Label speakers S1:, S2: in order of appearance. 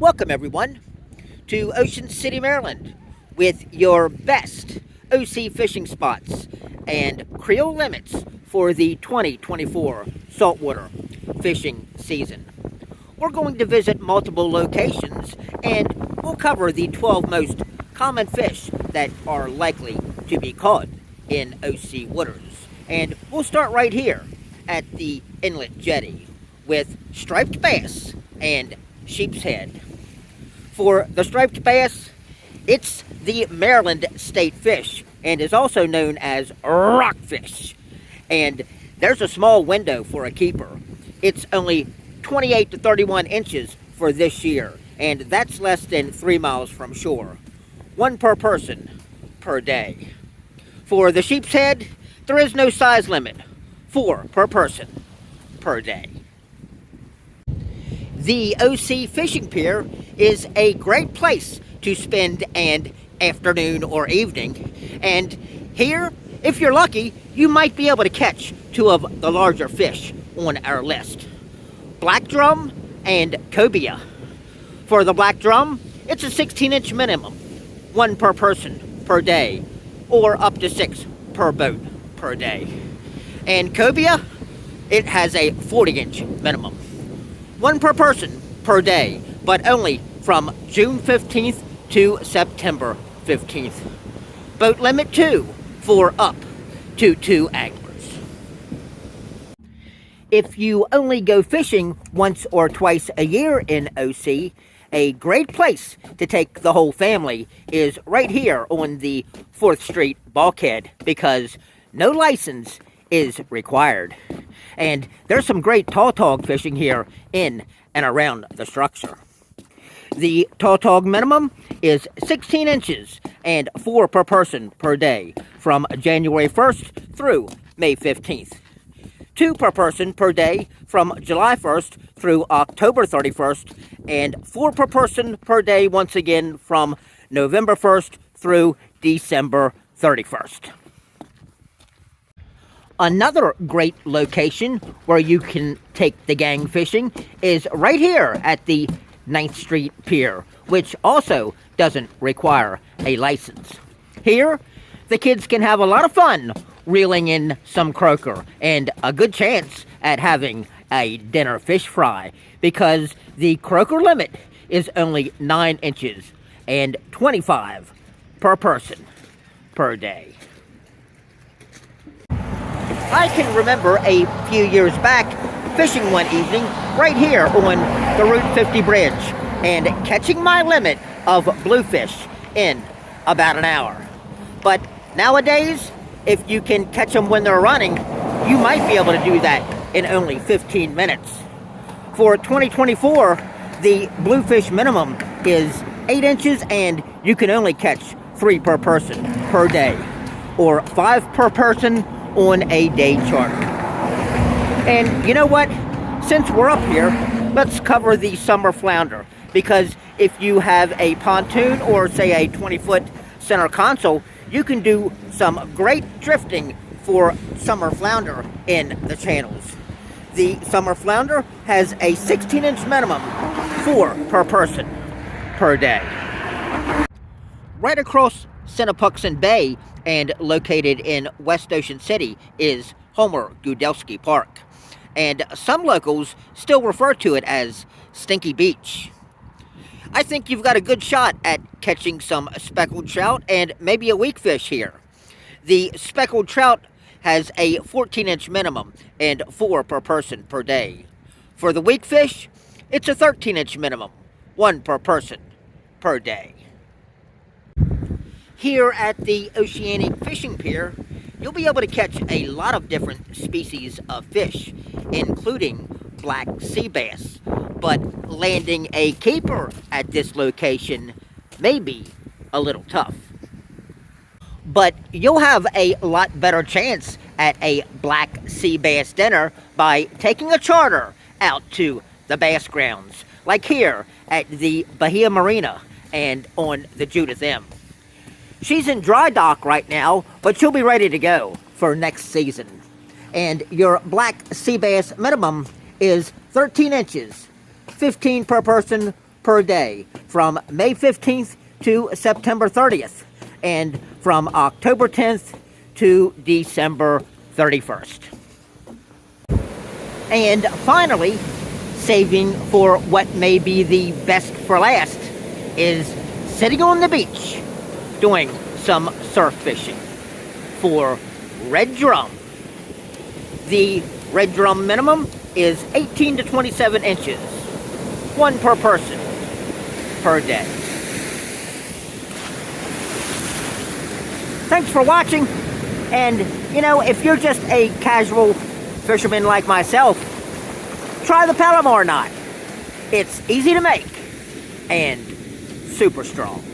S1: Welcome, everyone, to Ocean City, Maryland, with your best OC fishing spots and Creel limits for the 2024 saltwater fishing season. We're going to visit multiple locations and we'll cover the 12 most common fish that are likely to be caught in OC waters. And we'll start right here at the inlet jetty with striped bass and sheep's head. For the striped bass, it's the Maryland state fish and is also known as rockfish. And there's a small window for a keeper. It's only 28 to 31 inches for this year, and that's less than 3 miles from shore. One per person per day. For the sheep's head, there is no size limit. 4 per person per day. The OC Fishing Pier is a great place to spend an afternoon or evening. And here, if you're lucky, you might be able to catch 2 of the larger fish on our list. Black drum and cobia. For the black drum, it's a 16-inch minimum, 1 per person per day, or up to 6 per boat per day. And cobia, it has a 40-inch minimum, 1 per person per day, but only from June 15th to September 15th. Boat limit 2 for up to 2 anglers. If you only go fishing once or twice a year in OC, a great place to take the whole family is right here on the 4th Street bulkhead because no license is required. And there's some great tautog fishing here in and around the structure. The tautog minimum is 16 inches and 4 per person per day from January 1st through May 15th. 2 per person per day from July 1st through October 31st, and 4 per person per day once again from November 1st through December 31st. Another great location where you can take the gang fishing is right here at the 9th Street Pier, which also doesn't require a license. Here, the kids can have a lot of fun reeling in some croaker and a good chance at having a dinner fish fry because the croaker limit is only 9 inches and 25 per person per day. I can remember a few years back fishing one evening right here on the Route 50 bridge and catching my limit of bluefish in about an hour. But nowadays, if you can catch them when they're running, you might be able to do that in only 15 minutes. For 2024, the bluefish minimum is 8 inches and you can only catch 3 per person per day, or 5 per person on a day charter. And you know what? Since we're up here, let's cover the summer flounder, because if you have a pontoon or say a 20-foot center console, you can do some great drifting for summer flounder in the channels. The summer flounder has a 16-inch minimum, 4 per person per day. Right across Gelski Bay and located in West Ocean City is Homer Gelski Park. And some locals still refer to it as Stinky Beach. I think you've got a good shot at catching some speckled trout and maybe a weakfish here. The speckled trout has a 14-inch minimum and 4 per person per day. For the weakfish, it's a 13-inch minimum, 1 per person per day. Here at the Oceanic Fishing Pier, you'll be able to catch a lot of different species of fish, including black sea bass. But landing a keeper at this location may be a little tough. But you'll have a lot better chance at a black sea bass dinner by taking a charter out to the bass grounds, like here at the Bahia Marina and on the Judith M. She's in dry dock right now, but she'll be ready to go for next season. And your black sea bass minimum is 13 inches, 15 per person per day from May 15th to September 30th, and from October 10th to December 31st. And finally, saving for what may be the best for last, is sitting on the beach doing some surf fishing for red drum. The red drum minimum is 18 to 27 inches, one per person per day. Thanks for watching, and if you're just a casual fisherman like myself, try the Palomar knot. It's easy to make and super strong.